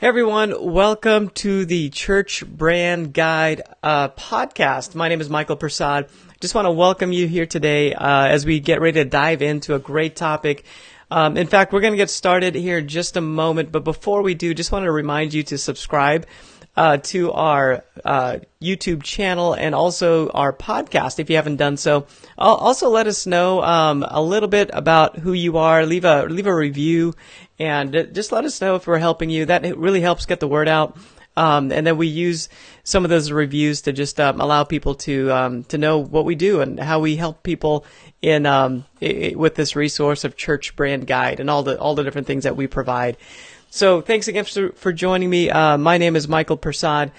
Hey everyone, welcome to the Church Brand Guide podcast. My name is Michael Prasad. Just want to welcome you here today as we get ready to dive into a great topic. In fact, we're going to get started here in just a moment, but before we do, just wanted to remind you to subscribe to our YouTube channel and also our podcast if you haven't done so. Also let us know a little bit about who you are. Leave a review and just let us know if we're helping you. That really helps get the word out. And then we use some of those reviews to just allow people to know what we do and how we help people in with this resource of Church Brand Guide and all the different things that we provide. So thanks again for joining me. My name is Michael Prasad,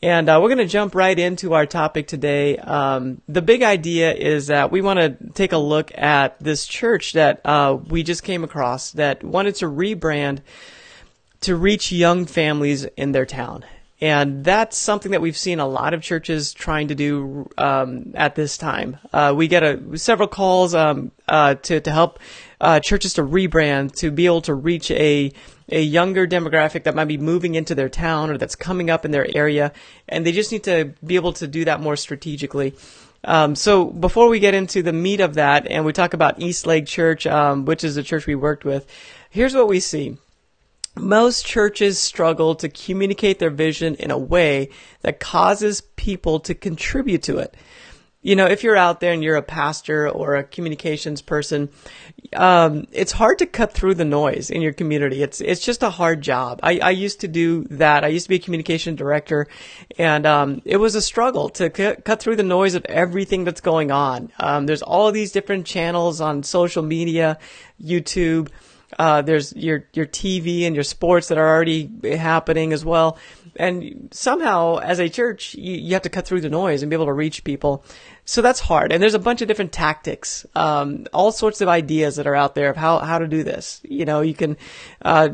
and we're going to jump right into our topic today. The big idea is that we want to take a look at this church that we just came across that wanted to rebrand to reach young families in their town. And that's something that we've seen a lot of churches trying to do at this time. We get several calls to help churches to rebrand, to be able to reach a younger demographic that might be moving into their town or that's coming up in their area, and they just need to be able to do that more strategically. So before we get into the meat of that, and we talk about Eastlake Church, which is the church we worked with, here's what we see. Most churches struggle to communicate their vision in a way that causes people to contribute to it. You know, if you're out there and you're a pastor or a communications person, it's hard to cut through the noise in your community. It's just a hard job. I used to do that. I used to be a communication director, and it was a struggle to cut through the noise of everything that's going on. There's all of these different channels on social media, YouTube. There's your TV and your sports that are already happening as well. And somehow, as a church, you have to cut through the noise and be able to reach people. So that's hard. And there's a bunch of different tactics, all sorts of ideas that are out there of how to do this. You know, you can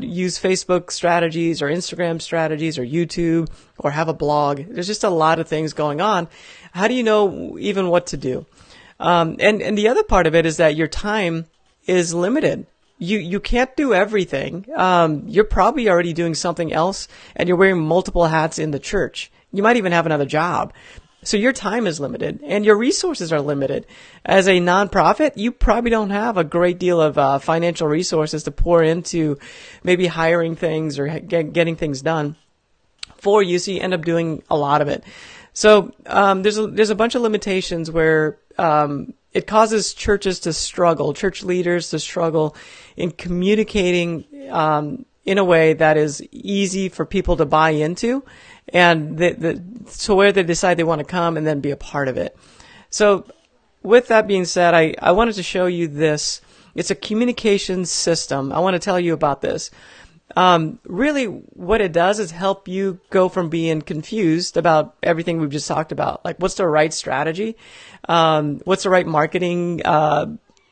use Facebook strategies or Instagram strategies or YouTube or have a blog. There's just a lot of things going on. How do you know even what to do? And the other part of it is that your time is limited. You can't do everything. You're probably already doing something else, and you're wearing multiple hats in the church. You might even have another job. So your time is limited, and your resources are limited. As a nonprofit, you probably don't have a great deal of financial resources to pour into maybe hiring things or getting things done for you, so you end up doing a lot of it. So there's a bunch of limitations where it causes churches to struggle, church leaders to struggle in communicating in a way that is easy for people to buy into, and so where they decide they want to come and then be a part of it. So with that being said, I wanted to show you this. It's a communication system. I want to tell you about this. Really what it does is help you go from being confused about everything we've just talked about. Like, what's the right strategy? What's the right marketing,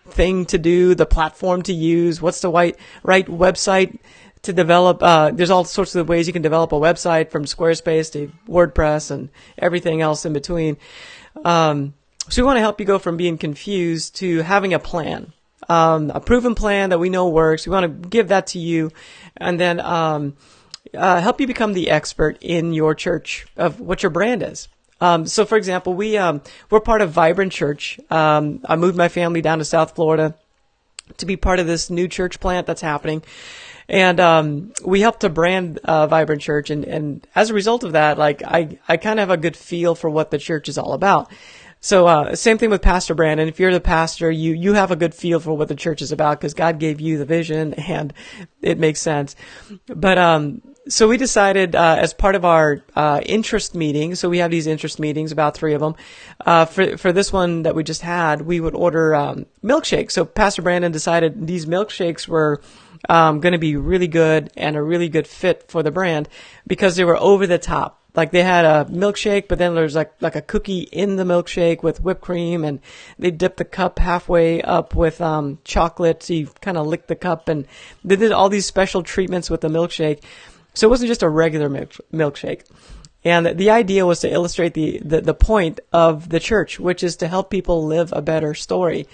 thing to do, the platform to use? What's the right website to develop? There's all sorts of ways you can develop a website, from Squarespace to WordPress and everything else in between. So we want to help you go from being confused to having a plan. A proven plan that we know works. We want to give that to you, and then help you become the expert in your church of what your brand is. So, for example, we're part of Vibrant Church. I moved my family down to South Florida to be part of this new church plant that's happening, and we helped to brand Vibrant Church. And as a result of that, like I kind of have a good feel for what the church is all about. So, same thing with Pastor Brandon. If you're the pastor, you have a good feel for what the church is about because God gave you the vision and it makes sense. But, so we decided, as part of our, interest meeting, so we have these interest meetings, about 3 of them, for this one that we just had, we would order, milkshakes. So Pastor Brandon decided these milkshakes were, going to be really good and a really good fit for the brand because they were over the top. Like, they had a milkshake, but then there's like a cookie in the milkshake with whipped cream, and they dipped the cup halfway up with chocolate, so you kind of lick the cup, and they did all these special treatments with the milkshake. So it wasn't just a regular milkshake. And the idea was to illustrate the point of the church, which is to help people live a better story.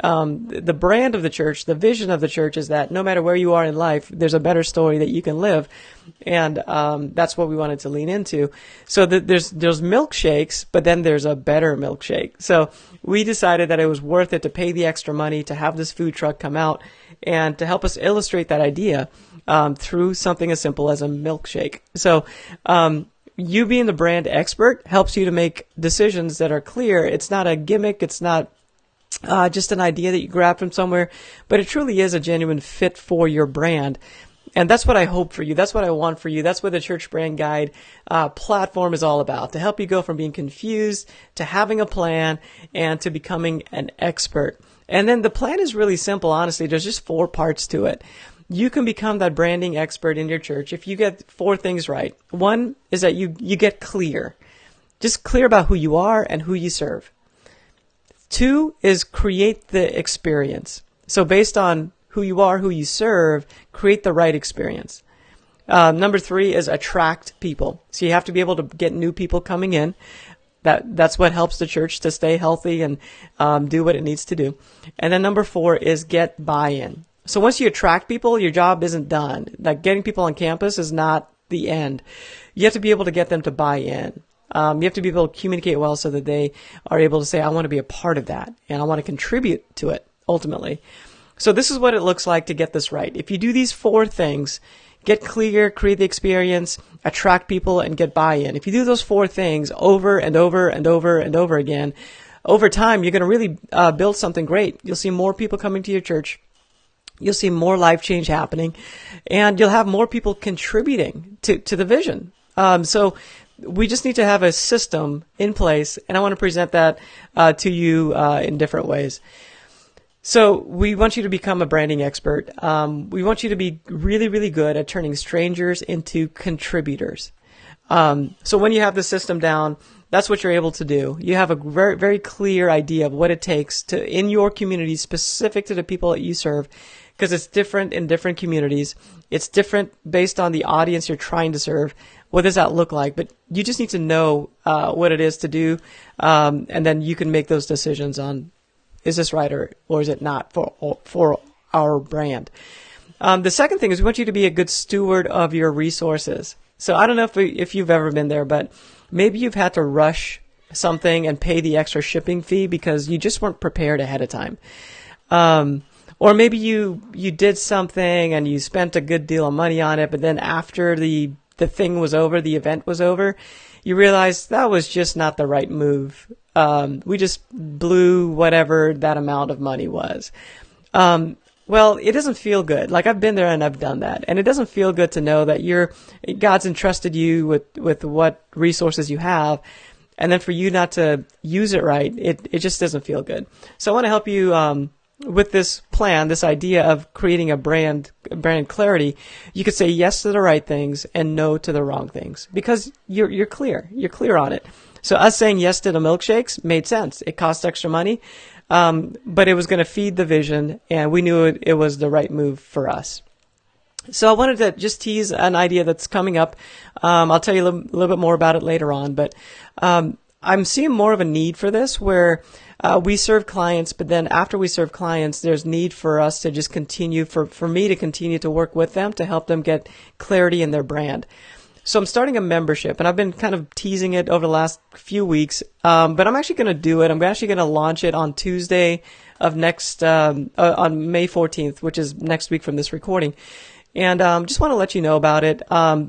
The brand of the church, the vision of the church is that no matter where you are in life, there's a better story that you can live. And that's what we wanted to lean into. So there's milkshakes, but then there's a better milkshake. So we decided that it was worth it to pay the extra money to have this food truck come out and to help us illustrate that idea through something as simple as a milkshake. So you being the brand expert helps you to make decisions that are clear. It's not a gimmick. It's not just an idea that you grab from somewhere, but it truly is a genuine fit for your brand. And that's what I hope for you. That's what I want for you. That's what the Church Brand Guide platform is all about, to help you go from being confused to having a plan and to becoming an expert. And then the plan is really simple, honestly. There's just 4 parts to it. You can become that branding expert in your church if you get 4 things right. One is that you get clear. Just clear about who you are and who you serve. 2 is create the experience. So based on who you are, who you serve, create the right experience. Number 3 is attract people. So you have to be able to get new people coming in. That's what helps the church to stay healthy and do what it needs to do. And then number 4 is get buy-in. So once you attract people, your job isn't done. Like getting people on campus is not the end. You have to be able to get them to buy in. You have to be able to communicate well so that they are able to say, I want to be a part of that and I want to contribute to it ultimately. So this is what it looks like to get this right. If you do these 4 things, get clear, create the experience, attract people, and get buy-in. If you do those 4 things over and over and over and over again, over time, you're going to really build something great. You'll see more people coming to your church. You'll see more life change happening, and you'll have more people contributing to the vision. So we just need to have a system in place, and I want to present that to you in different ways. So we want you to become a branding expert. We want you to be really, really good at turning strangers into contributors. So when you have the system down, that's what you're able to do. You have a very, very clear idea of what it takes to, in your community, specific to the people that you serve, because it's different in different communities. It's different based on the audience you're trying to serve. What does that look like? But you just need to know what it is to do, and then you can make those decisions on, is this right or is it not for our brand? The second thing is we want you to be a good steward of your resources. So I don't know if you've ever been there, but maybe you've had to rush something and pay the extra shipping fee because you just weren't prepared ahead of time. Or maybe you did something and you spent a good deal of money on it, but then after the thing was over, the event was over, you realized that was just not the right move. We just blew whatever that amount of money was. Well, it doesn't feel good. Like I've been there and I've done that. And it doesn't feel good to know that God's entrusted you with what resources you have. And then for you not to use it right, it just doesn't feel good. So I want to help you, with this plan, this idea of creating a brand clarity. You could say yes to the right things and no to the wrong things because you're clear. You're clear on it. So us saying yes to the milkshakes made sense. It cost extra money, but it was going to feed the vision, and we knew it was the right move for us. So I wanted to just tease an idea that's coming up. I'll tell you a little bit more about it later on, but I'm seeing more of a need for this where we serve clients, but then after we serve clients, there's need for us to just continue, for me to continue to work with them to help them get clarity in their brand. So I'm starting a membership, and I've been kind of teasing it over the last few weeks, but I'm actually going to do it. I'm actually going to launch it on Tuesday of next, on May 14th, which is next week from this recording. And just want to let you know about it.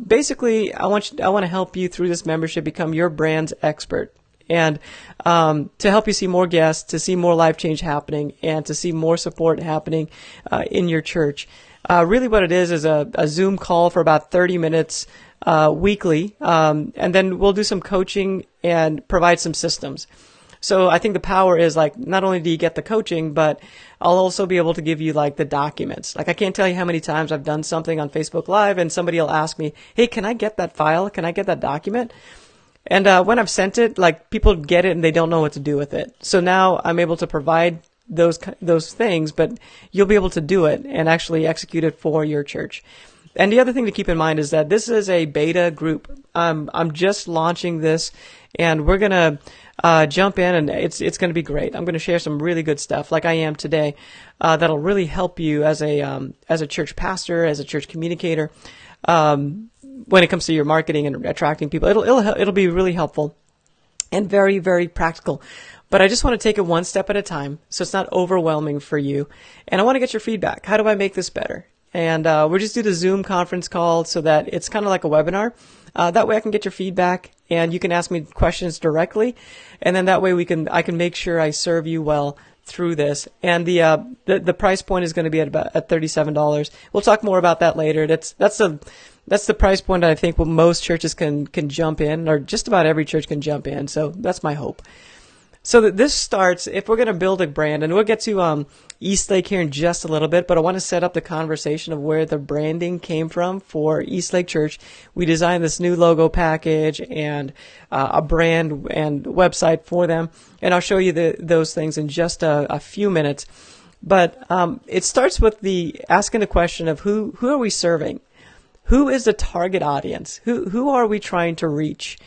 Basically, I want to help you through this membership become your brand's expert. And to help you see more guests, to see more life change happening, and to see more support happening in your church. Really what it is a Zoom call for about 30 minutes weekly, and then we'll do some coaching and provide some systems. So I think the power is like, not only do you get the coaching, but I'll also be able to give you like the documents. Like I can't tell you how many times I've done something on Facebook Live and somebody will ask me, hey, can I get that file? Can I get that document? And when I've sent it, like people get it and they don't know what to do with it. So now I'm able to provide those things, but you'll be able to do it and actually execute it for your church. And the other thing to keep in mind is that this is a beta group. I'm just launching this, and we're going to jump in, and it's going to be great. I'm going to share some really good stuff, like I am today, that'll really help you as a church pastor, as a church communicator, when it comes to your marketing and attracting people. It'll be really helpful and very, very practical. But I just want to take it one step at a time, so it's not overwhelming for you. And I want to get your feedback. How do I make this better? And we'll just do the Zoom conference call so that it's kind of like a webinar. That way I can get your feedback, and you can ask me questions directly. And then that way I can make sure I serve you well through this. And the price point is going to be at $37. We'll talk more about that later. That's the price point I think most churches can jump in, or just about every church can jump in. So that's my hope. So that this starts, if we're going to build a brand, and we'll get to Eastlake here in just a little bit, but I want to set up the conversation of where the branding came from for Eastlake Church. We designed this new logo package and a brand and website for them, and I'll show you those things in just a few minutes. But it starts with asking the question of who are we serving? Who is the target audience? Who are we trying to reach?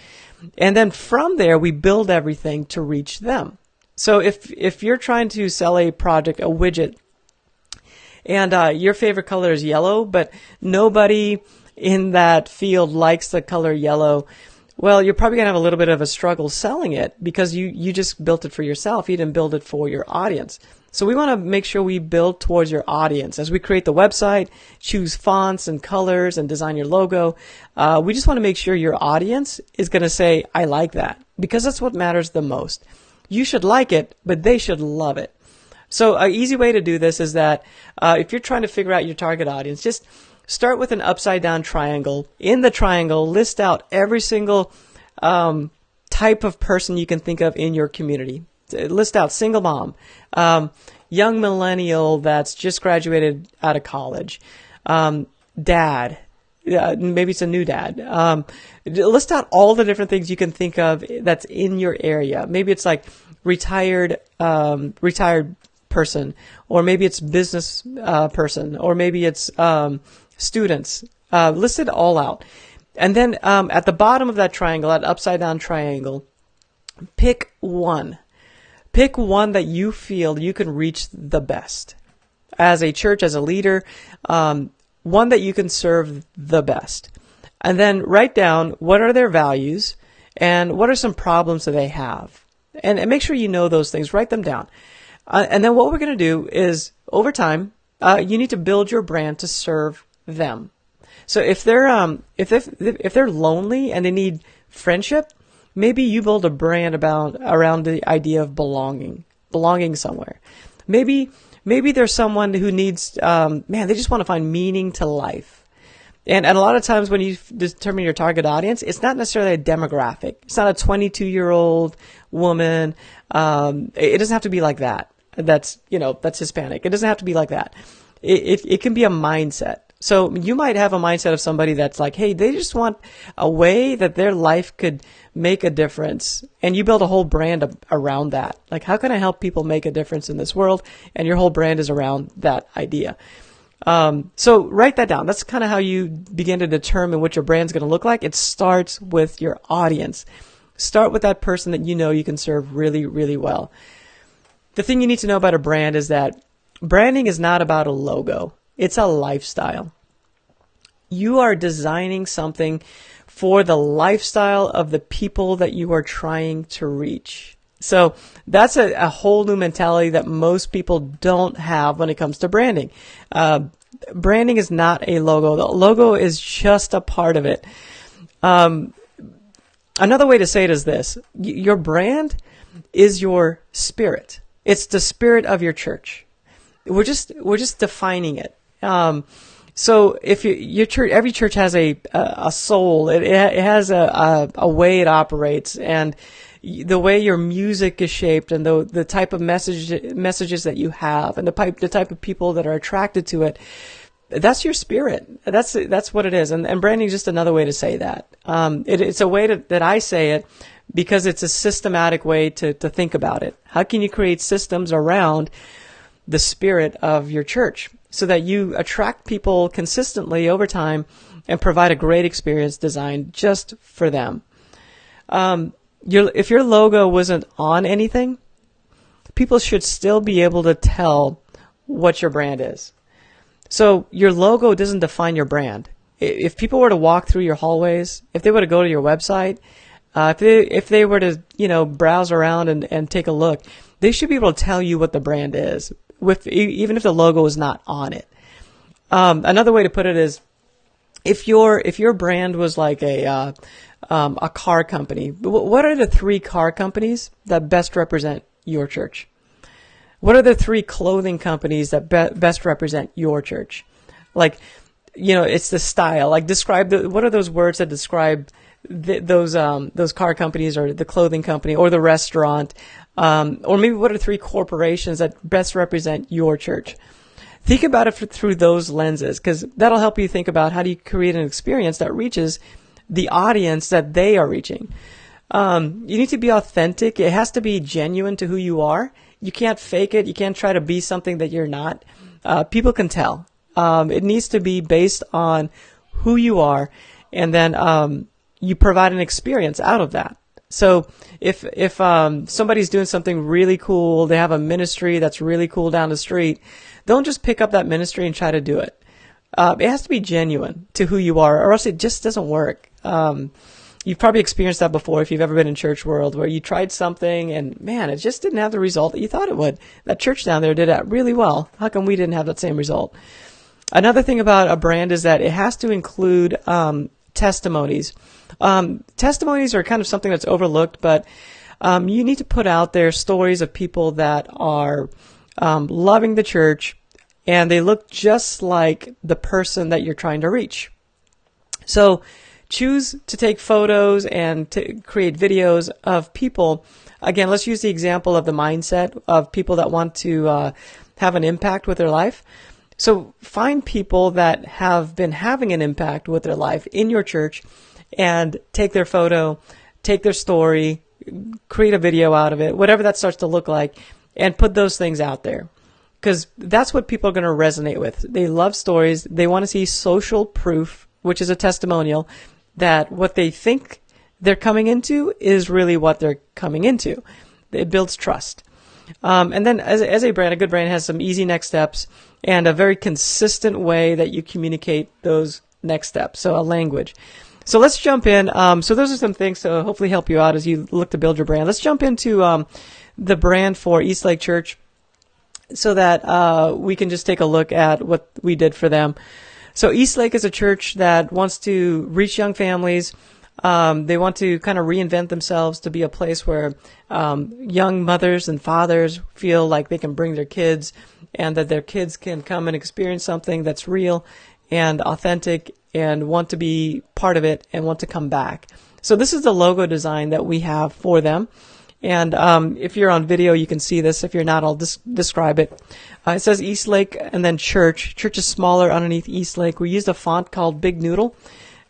And then from there, we build everything to reach them. So if you're trying to sell a project, a widget, and your favorite color is yellow, but nobody in that field likes the color yellow, well, you're probably going to have a little bit of a struggle selling it because you just built it for yourself. You didn't build it for your audience. So we want to make sure we build towards your audience. As we create the website, choose fonts and colors and design your logo, we just want to make sure your audience is going to say, I like that, because that's what matters the most. You should like it, but they should love it. So an easy way to do this is that if you're trying to figure out your target audience, just start with an upside down triangle. In the triangle, list out every single type of person you can think of in your community. List out single mom, young millennial that's just graduated out of college, dad, maybe it's a new dad. List out all the different things you can think of that's in your area. Maybe it's like retired person, or maybe it's business person, or maybe it's students. List it all out. And then at the bottom of that triangle, that upside down triangle, pick one. Pick one that you feel you can reach the best. As a church, as a leader, one that you can serve the best. And then write down what are their values and what are some problems that they have. And make sure you know those things. Write them down. And then what we're going to do is, over time, you need to build your brand to serve them. So if they're lonely and they need friendship, maybe you build a brand around the idea of belonging somewhere. Maybe there's someone who needs, they just want to find meaning to life. And a lot of times when you determine your target audience, it's not necessarily a demographic. It's not a 22-year-old woman. It doesn't have to be like that. That's Hispanic. It doesn't have to be like that. It can be a mindset. So you might have a mindset of somebody that's like, hey, they just want a way that their life could make a difference. And you build a whole brand around that. Like, how can I help people make a difference in this world? And your whole brand is around that idea. So write that down. That's kind of how you begin to determine what your brand's going to look like. It starts with your audience. Start with that person that you know you can serve really, really well. The thing you need to know about a brand is that branding is not about a logo. It's a lifestyle. You are designing something for the lifestyle of the people that you are trying to reach. So that's a whole new mentality that most people don't have when it comes to branding. Branding is not a logo. The logo is just a part of it. Another way to say it is this. Your brand is your spirit. It's the spirit of your church. We're just defining it. So if your church, every church has a soul. It has a way it operates, and the way your music is shaped, and the type of messages that you have, and the type of people that are attracted to it. That's your spirit. That's what it is. And branding is just another way to say that. It's a way that I say it because it's a systematic way to think about it. How can you create systems around the spirit of your church? so that you attract people consistently over time and provide a great experience designed just for them. If your logo wasn't on anything, people should still be able to tell what your brand is. So your logo doesn't define your brand. If people were to walk through your hallways, if they were to go to your website, if they were to browse around and take a look, they should be able to tell you what the brand is, even if the logo is not on it. Another way to put it is, if your brand was like a car company, what are the 3 car companies that best represent your church? What are the 3 clothing companies that best represent your church? Like, it's the style. Like, what are those words that describe those car companies, or the clothing company, or the restaurant, or maybe what are 3 corporations that best represent your church? Think about it through those lenses, because that'll help you think about how do you create an experience that reaches the audience that they are reaching. You need to be authentic. It has to be genuine to who you are. You can't fake it. You can't try to be something that you're not. People can tell. It needs to be based on who you are, and then you provide an experience out of that. So if somebody's doing something really cool, they have a ministry that's really cool down the street, don't just pick up that ministry and try to do it. It has to be genuine to who you are, or else it just doesn't work. You've probably experienced that before if you've ever been in church world, where you tried something and, man, it just didn't have the result that you thought it would. That church down there did that really well. How come we didn't have that same result? Another thing about a brand is that it has to include testimonies. Testimonies are kind of something that's overlooked, but you need to put out there stories of people that are loving the church, and they look just like the person that you're trying to reach. So choose to take photos and to create videos of people. Again, let's use the example of the mindset of people that want to have an impact with their life. So find people that have been having an impact with their life in your church, and take their photo, take their story, create a video out of it, whatever that starts to look like, and put those things out there. Because that's what people are going to resonate with. They love stories. They want to see social proof, which is a testimonial, that what they think they're coming into is really what they're coming into. It builds trust. And then as a brand, a good brand has some easy next steps and a very consistent way that you communicate those next steps. So a language. So let's jump in. So those are some things to hopefully help you out as you look to build your brand. Let's jump into the brand for Eastlake Church, so that we can just take a look at what we did for them. So Eastlake is a church that wants to reach young families. They want to kind of reinvent themselves to be a place where young mothers and fathers feel like they can bring their kids, and that their kids can come and experience something that's real and authentic and want to be part of it and want to come back. So this is the logo design that we have for them. And if you're on video, you can see this. If you're not, I'll describe it. It says Eastlake and then church. Church is smaller underneath Eastlake. We used a font called Big Noodle.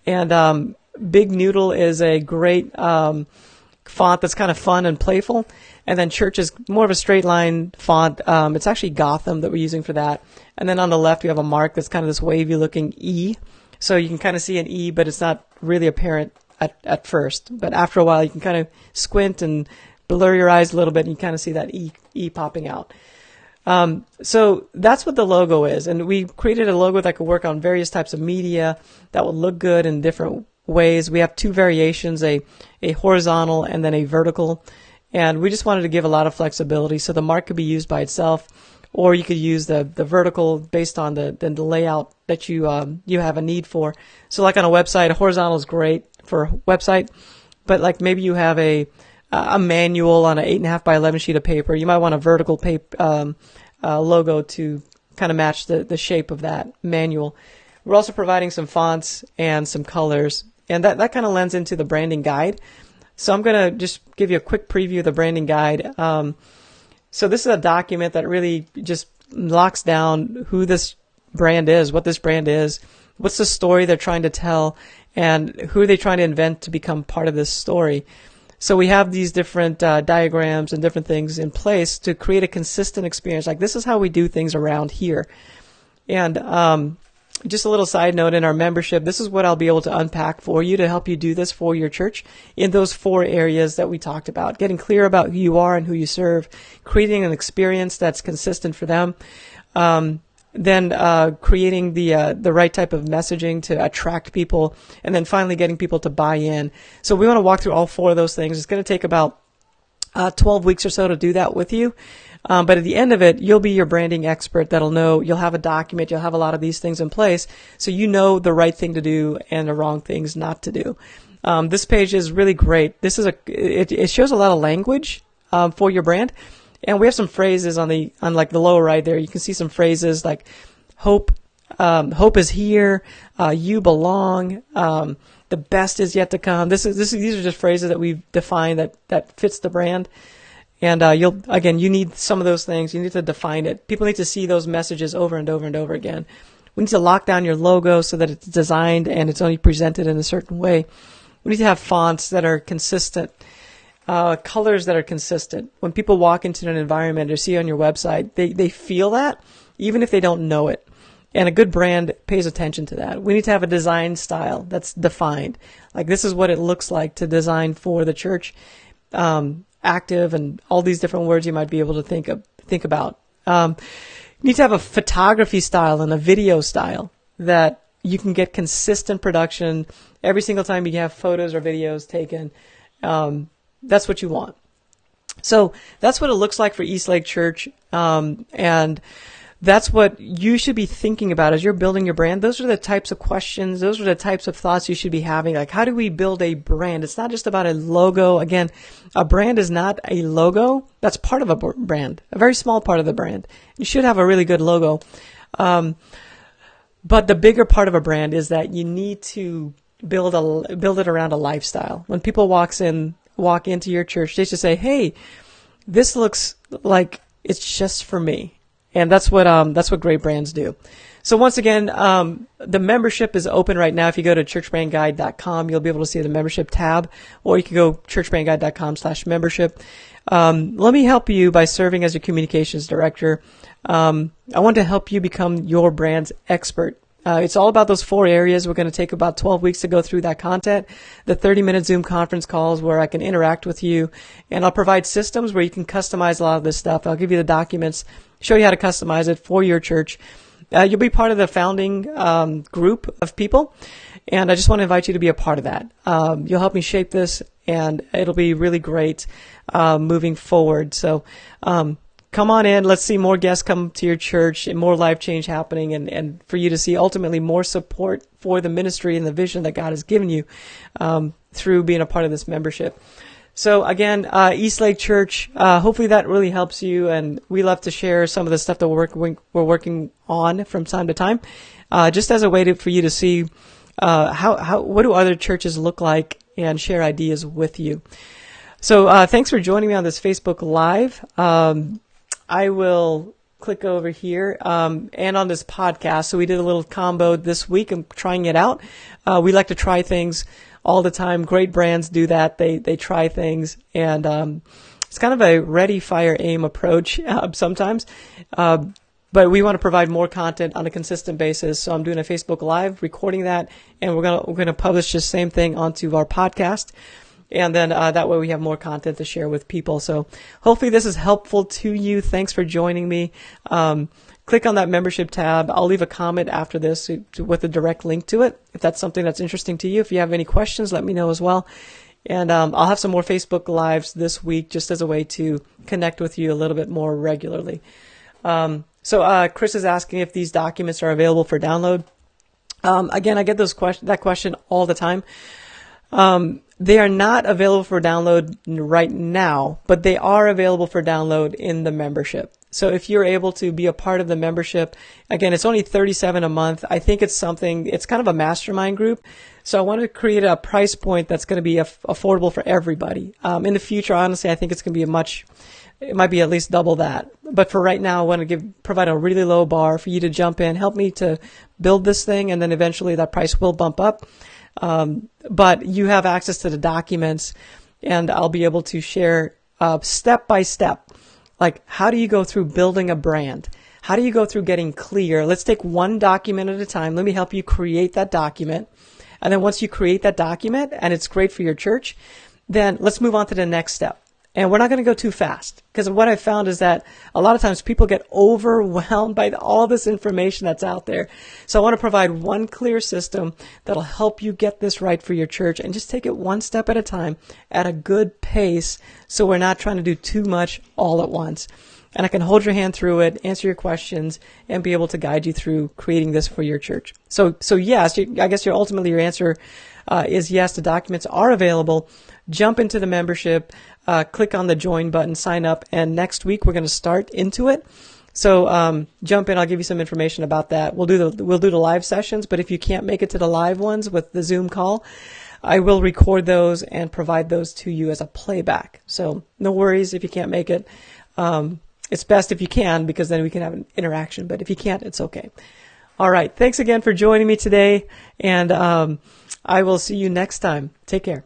And Big Noodle is a great font that's kind of fun and playful. And then church is more of a straight line font. It's actually Gotham that we're using for that. And then on the left, we have a mark that's kind of this wavy looking E. So you can kind of see an E, but it's not really apparent at first. But after a while, you can kind of squint and blur your eyes a little bit, and you kind of see that E popping out. So that's what the logo is. And we created a logo that could work on various types of media that would look good in different ways. We have 2 variations, a horizontal and then a vertical. And we just wanted to give a lot of flexibility. So the mark could be used by itself, or you could use the vertical based on the layout that you have a need for. So like on a website, a horizontal is great for a website, but like maybe you have a manual on an 8.5 by 11 sheet of paper. You might want a vertical logo to kind of match the shape of that manual. We're also providing some fonts and some colors, and that kind of lends into the branding guide. So I'm going to just give you a quick preview of the branding guide. So this is a document that really just locks down who this brand is, what this brand is, what's the story they're trying to tell, and who are they trying to invent to become part of this story. So we have these different diagrams and different things in place to create a consistent experience. Like, this is how we do things around here. And just a little side note, in our membership, this is what I'll be able to unpack for you to help you do this for your church in those 4 areas that we talked about. Getting clear about who you are and who you serve, creating an experience that's consistent for them, then creating the right type of messaging to attract people, and then finally getting people to buy in. So we want to walk through all 4 of those things. It's going to take about 12 weeks or so to do that with you. But at the end of it, you'll be your branding expert that'll know, you'll have a document, you'll have a lot of these things in place, so you know the right thing to do and the wrong things not to do. This page is really great. It shows a lot of language for your brand. And we have some phrases on like the lower right there. You can see some phrases like hope is here, you belong, the best is yet to come. These are just phrases that we've defined that fits the brand. And you need some of those things. You need to define it. People need to see those messages over and over and over again. We need to lock down your logo so that it's designed and it's only presented in a certain way. We need to have fonts that are consistent, colors that are consistent. When people walk into an environment or see on your website, they feel that, even if they don't know it. And a good brand pays attention to that. We need to have a design style that's defined. Like, this is what it looks like to design for the church. Active and all these different words you might be able to think about. You need to have a photography style and a video style that you can get consistent production every single time you have photos or videos taken. That's what you want. So that's what it looks like for Eastlake Church. And that's what you should be thinking about as you're building your brand. Those are the types of questions. Those are the types of thoughts you should be having. Like, how do we build a brand? It's not just about a logo. Again, a brand is not a logo. That's part of a brand, a very small part of the brand. You should have a really good logo. But the bigger part of a brand is that you need to build it around a lifestyle. When people walk into your church, they should say, hey, this looks like it's just for me. And that's what great brands do. So once again, the membership is open right now. If you go to churchbrandguide.com, you'll be able to see the membership tab, or you can go churchbrandguide.com/membership. Let me help you by serving as your communications director. I want to help you become your brand's expert. It's all about those 4 areas. We're going to take about 12 weeks to go through that content. The 30-minute Zoom conference calls where I can interact with you, and I'll provide systems where you can customize a lot of this stuff. I'll give you the documents, show you how to customize it for your church. You'll be part of the founding group of people, and I just want to invite you to be a part of that. You'll help me shape this, and it'll be really great moving forward. So come on in. Let's see more guests come to your church and more life change happening, and for you to see ultimately more support for the ministry and the vision that God has given you through being a part of this membership. So again, Eastlake Church, hopefully that really helps you, and we love to share some of the stuff that we're working on from time to time, just as a way for you to see what do other churches look like and share ideas with you. So thanks for joining me on this Facebook Live. I will click over here and on this podcast. So we did a little combo this week. I'm trying it out. We like to try things all the time. Great brands do that. They try things, and it's kind of a ready, fire, aim approach sometimes. But we want to provide more content on a consistent basis. So I'm doing a Facebook Live, recording that, and we're gonna publish the same thing onto our podcast. And then that way we have more content to share with people. So hopefully this is helpful to you. Thanks for joining me. Click on that membership tab. I'll leave a comment after this with a direct link to it, if that's something that's interesting to you. If you have any questions, let me know as well. And I'll have some more Facebook Lives this week just as a way to connect with you a little bit more regularly. So Chris is asking if these documents are available for download. Again, I get that question all the time. They are not available for download right now, but they are available for download in the membership. So if you're able to be a part of the membership, again, it's only $37 a month. I think it's kind of a mastermind group. So I want to create a price point that's going to be affordable for everybody. In the future, honestly, I think it's going to be it might be at least double that. But for right now, I want to provide a really low bar for you to jump in, help me to build this thing, and then eventually that price will bump up. But you have access to the documents, and I'll be able to share step by step, like how do you go through building a brand? How do you go through getting clear? Let's take one document at a time. Let me help you create that document. And then once you create that document and it's great for your church, then let's move on to the next step. And we're not going to go too fast, because what I've found is that a lot of times people get overwhelmed by all this information that's out there. So I want to provide one clear system that'll help you get this right for your church, and just take it one step at a time at a good pace, so we're not trying to do too much all at once. And I can hold your hand through it, answer your questions, and be able to guide you through creating this for your church. So yes, I guess ultimately your answer is yes, the documents are available. Jump into the membership, click on the join button, sign up, and next week we're going to start into it. So jump in. I'll give you some information about that. We'll do the live sessions, but if you can't make it to the live ones with the Zoom call, I will record those and provide those to you as a playback. So no worries if you can't make it. It's best if you can, because then we can have an interaction. But if you can't, it's okay. All right. Thanks again for joining me today, and I will see you next time. Take care.